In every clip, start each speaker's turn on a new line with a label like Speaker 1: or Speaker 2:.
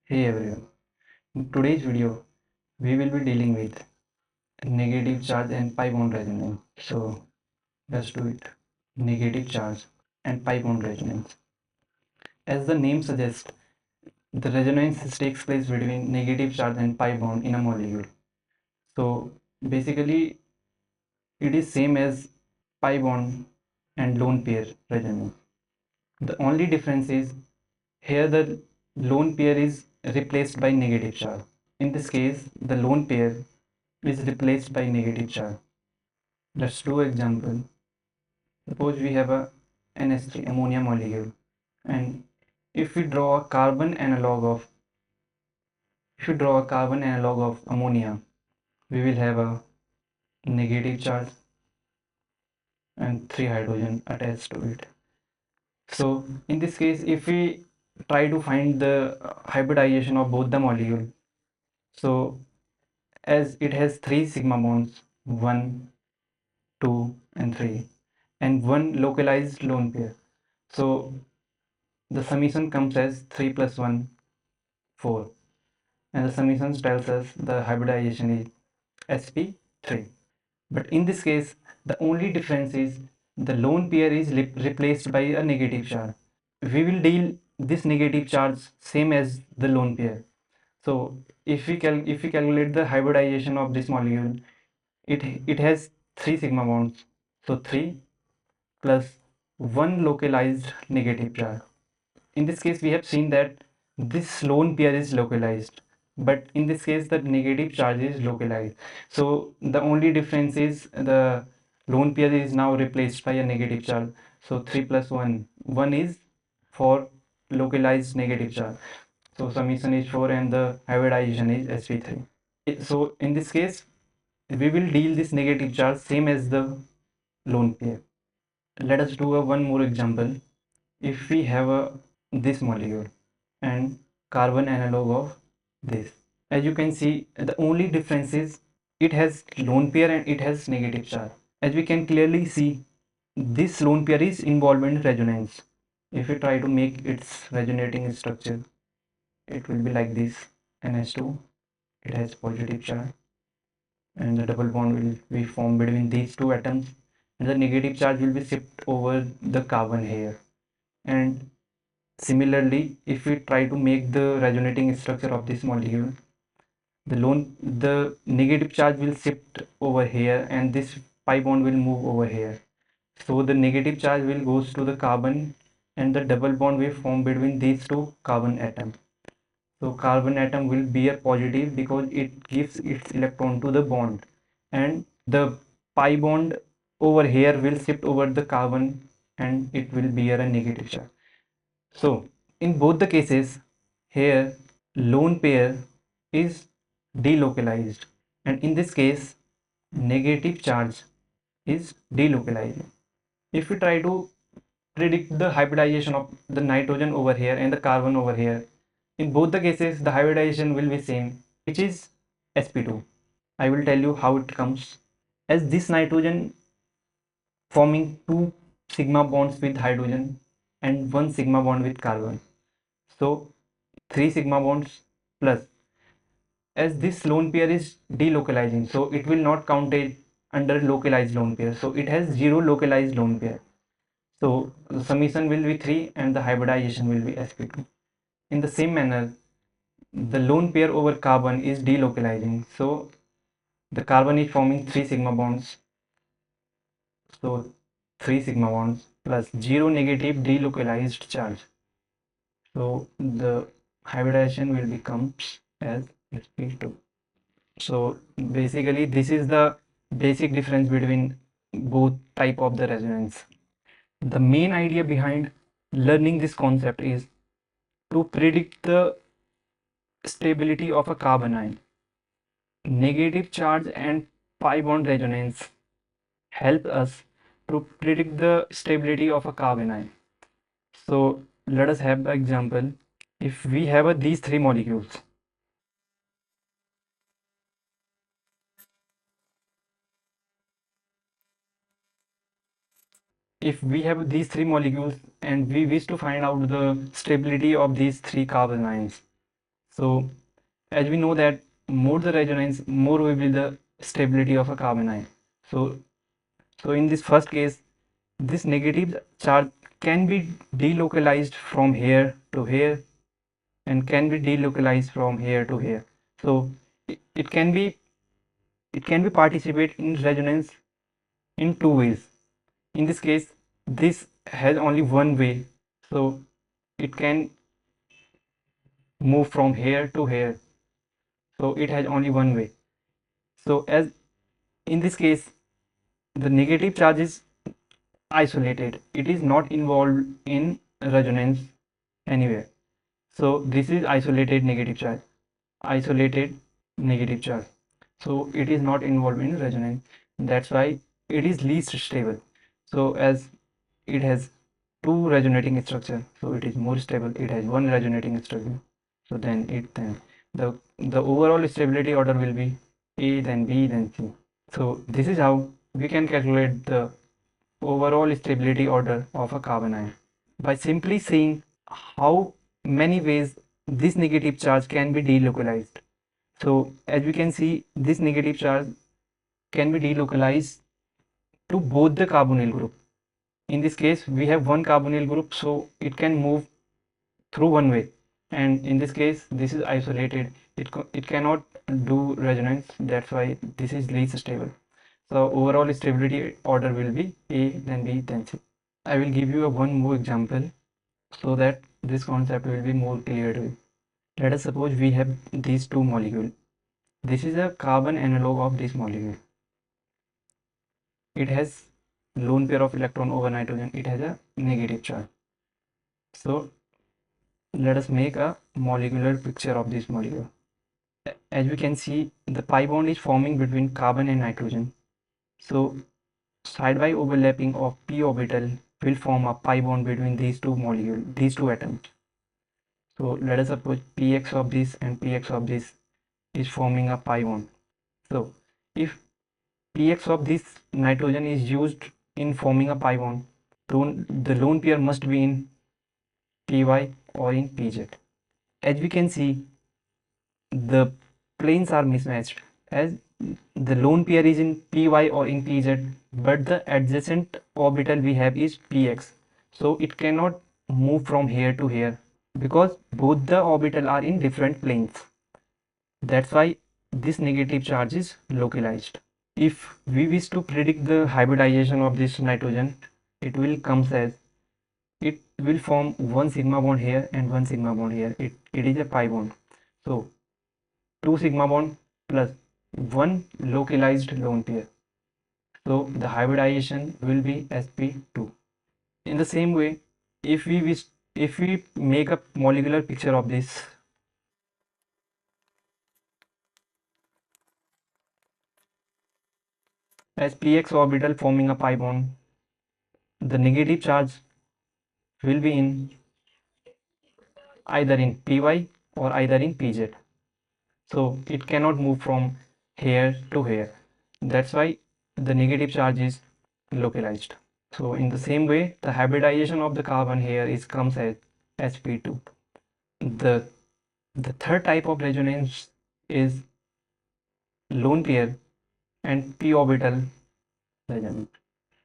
Speaker 1: Hey everyone, in today's video we will be dealing with negative charge and pi bond resonance. So let's do it. Negative charge and pi bond resonance. As the name suggests, the resonance takes place between negative charge and pi bond in a molecule. So basically it is same as pi bond and lone pair resonance. The only difference is here the lone pair is replaced by negative charge. In this case, the lone pair is replaced by negative charge. Let's do example. Suppose we have a NH3 ammonia molecule, and if we draw a carbon analog of ammonia, we will have a negative charge and 3 hydrogen attached to it. So in this case, if we try to find the hybridization of both the molecule, so as it has 3 sigma bonds, 1, 2 and 3, and one localized lone pair, so the summation comes as 3 plus 1, 4, and the summation tells us the hybridization is sp3. But in this case, the only difference is the lone pair is replaced by a negative charge. We will deal this negative charge same as the lone pair. So if we calculate the hybridization of this molecule, it has 3 sigma bonds, so 3 plus 1 localized negative charge. In this case, we have seen that this lone pair is localized, but in this case the negative charge is localized. So the only difference is the lone pair is now replaced by a negative charge. So 3 plus 1, 1 is for localized negative charge, so summation is 4 and the hybridization is sp3. So in this case, we will deal this negative charge same as the lone pair. Let us do a one more example. If we have this molecule and carbon analog of this, as you can see, the only difference is it has lone pair and it has negative charge. As we can clearly see, this lone pair is involved in resonance. If we try to make its resonating structure, it will be like this. NH2, it has positive charge, and the double bond will be formed between these two atoms, and the negative charge will be shipped over the carbon here. And similarly, if we try to make the resonating structure of this molecule, the negative charge will shift over here and this pi bond will move over here. So the negative charge will goes to the carbon and the double bond will form between these two carbon atoms. So carbon atom will bear positive because it gives its electron to the bond, and the pi bond over here will shift over the carbon and it will bear a negative charge. So in both the cases, here lone pair is delocalized, and in this case negative charge is delocalized. If we try to predict the hybridization of the nitrogen over here and the carbon over here, in both the cases the hybridization will be same, which is sp2. I will tell you how it comes. As this nitrogen forming two sigma bonds with hydrogen and one sigma bond with carbon, so 3 sigma bonds plus, as this lone pair is delocalizing, so it will not count it under localized lone pair, so it has 0 localized lone pair. So the summation will be 3 and the hybridization will be sp2. In the same manner, the lone pair over carbon is delocalizing, so the carbon is forming 3 sigma bonds, so 3 sigma bonds plus 0 negative delocalized charge, so the hybridization will become as sp2. So basically this is the basic difference between both type of the resonance. The main idea behind learning this concept is to predict the stability of a carbon ion. Negative charge and pi bond resonance help us to predict the stability of a carbon ion. So let us have the example. If we have these three molecules, if we have these three molecules and we wish to find out the stability of these three carbon ions, so as we know that more the resonance, more will be the stability of a carbon ion. So in this first case, this negative charge can be delocalized from here to here and can be delocalized from here to here. So it can be participate in resonance in two ways. In this case, this has only one way, so it can move from here to here. So it has only one way. So as in this case, the negative charge is isolated. It is not involved in resonance anywhere. So this is isolated negative charge. Isolated negative charge. So it is not involved in resonance. That's why it is least stable. So as it has two resonating structure, so it is more stable. It has one resonating structure. So then the overall stability order will be A, then B, then C. So this is how we can calculate the overall stability order of a carbon ion by simply seeing how many ways this negative charge can be delocalized. So as we can see, this negative charge can be delocalized to both the carbonyl group. In this case, we have one carbonyl group, so it can move through one way. And in this case, this is isolated. It cannot do resonance. That's why this is least stable. So overall stability order will be A, then B, then C. I will give you a one more example so that this concept will be more clear to you. Let us suppose we have these two molecules. This is a carbon analog of this molecule. It has lone pair of electron over nitrogen. It has a negative charge. So let us make a molecular picture of this molecule. As we can see, the pi bond is forming between carbon and nitrogen. So side-by overlapping of p orbital will form a pi bond between these two molecules, these two atoms. So let us suppose px of this and px of this is forming a pi bond. So if px of this nitrogen is used in forming a pi bond, the lone pair must be in py or in pz. As we can see, the planes are mismatched as the lone pair is in py or in pz, but the adjacent orbital we have is px. So it cannot move from here to here because both the orbital are in different planes. That's why this negative charge is localized. If we wish to predict the hybridization of this nitrogen, it will come as it will form one sigma bond here and one sigma bond here. It is a pi bond. So 2 sigma bond plus one localized lone pair. So the hybridization will be sp2. In the same way, if we make a molecular picture of this, as px orbital forming a pi bond, the negative charge will be in either in py or either in pz. So it cannot move from here to here. That's why the negative charge is localized. So in the same way, the hybridization of the carbon here is comes as sp2. The the third type of resonance is lone pair and p orbital resonance.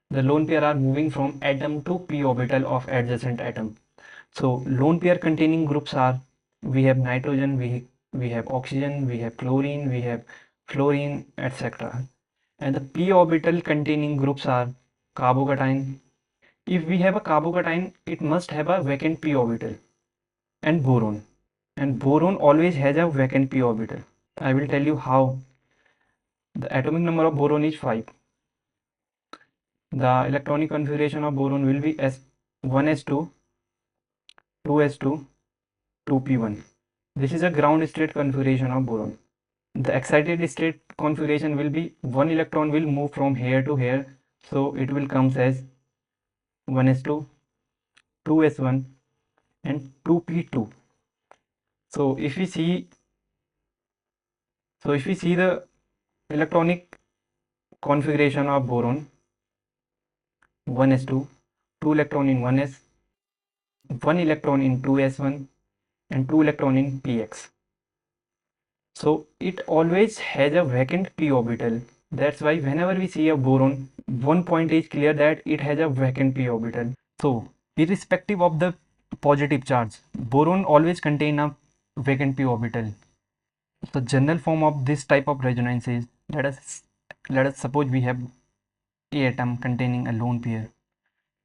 Speaker 1: The lone pair are moving from atom to p orbital of adjacent atom. So lone pair containing groups are, we have nitrogen, we have oxygen, we have chlorine, we have fluorine, etc. And the p orbital containing groups are carbocation. If we have a carbocation, it must have a vacant p orbital, and boron. And boron always has a vacant p orbital. I will tell you how. The atomic number of boron is 5. The electronic configuration of boron will be S 1s2, 2s2, 2p1. This is a ground state configuration of boron. The excited state configuration will be one electron will move from here to here, so it will comes as 1s2, 2s1 and 2p2. So if we see the electronic configuration of boron 1s2, 2 electron in 1s, 1 electron in 2s1, and 2 electron in px. So it always has a vacant p orbital. That's why whenever we see a boron, one point is clear that it has a vacant p orbital. So irrespective of the positive charge, boron always contain a vacant p orbital. The general form of this type of resonance is, let us suppose we have a atom containing a lone pair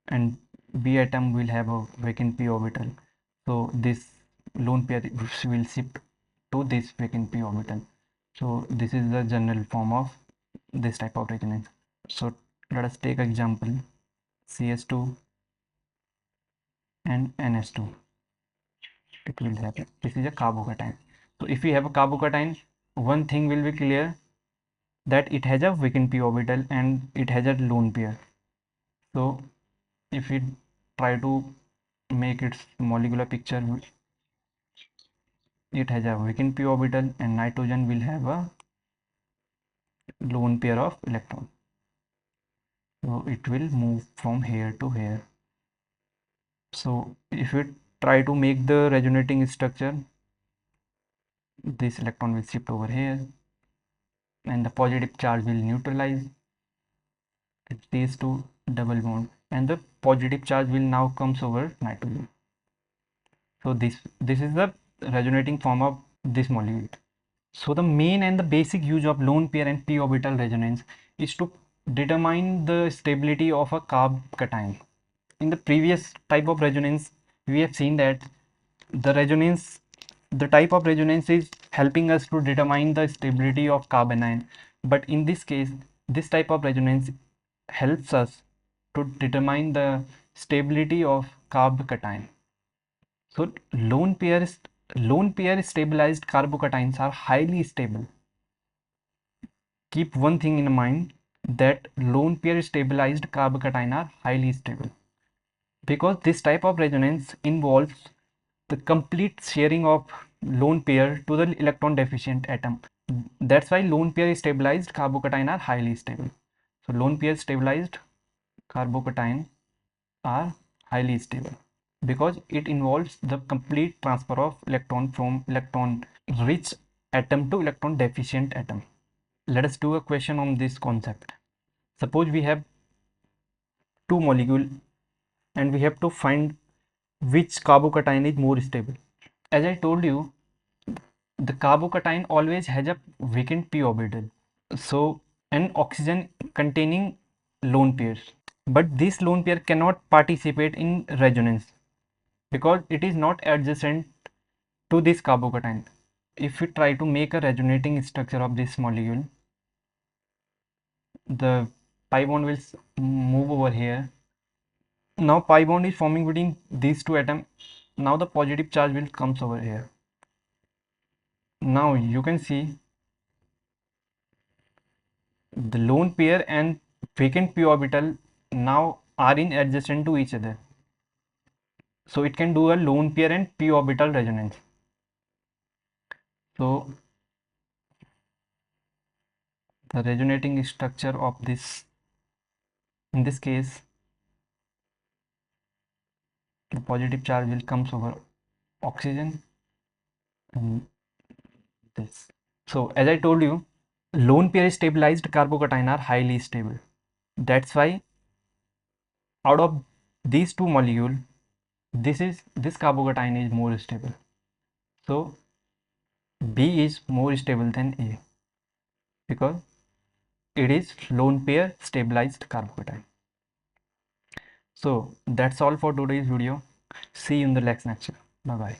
Speaker 1: and b atom will have a vacant p orbital. So this lone pair will shift to this vacant p orbital. So this is the general form of this type of resonance. So let us take example CS2 and NS2. It will happen. This is a carbocation. So if we have a carbocation, one thing will be clear, that it has a vacant p orbital and it has a lone pair. So if we try to make its molecular picture, it has a vacant p orbital and nitrogen will have a lone pair of electron. So it will move from here to here. So if we try to make the resonating structure, this electron will shift over here and the positive charge will neutralize these two double bond and the positive charge will now comes over nitrogen. So this is the resonating form of this molecule. So the main and the basic use of lone pair and p orbital resonance is to determine the stability of a carb cation. In the previous type of resonance, we have seen that the type of resonance is helping us to determine the stability of carbanion. But in this case, this type of resonance helps us to determine the stability of carb cation. So lone pair stabilized carbocations are highly stable. Keep one thing in mind, that lone pair stabilized carbocation are highly stable, because this type of resonance involves the complete sharing of lone pair to the electron deficient atom. That's why lone pair stabilized carbocation are highly stable. So lone pair stabilized carbocation are highly stable because it involves the complete transfer of electron from electron rich atom to electron deficient atom. Let us do a question on this concept. Suppose we have two molecules and we have to find which carbocation is more stable. As I told you, the carbocation always has a vacant p orbital. So an oxygen containing lone pairs. But this lone pair cannot participate in resonance because it is not adjacent to this carbocation. If we try to make a resonating structure of this molecule, the pi bond will move over here. Now pi bond is forming between these two atoms. Now the positive charge will comes over here. Now you can see the lone pair and vacant p orbital now are in adjacent to each other. So it can do a lone pair and p orbital resonance. So the resonating structure of this, in this case, the positive charge will comes over oxygen and this. So as I told you, lone pair stabilized carbocation are highly stable. That's why out of these two molecules, this carbocation is more stable. So B is more stable than A because it is lone pair stabilized carbocation. So that's all for today's video. See you in the next lecture. Bye bye.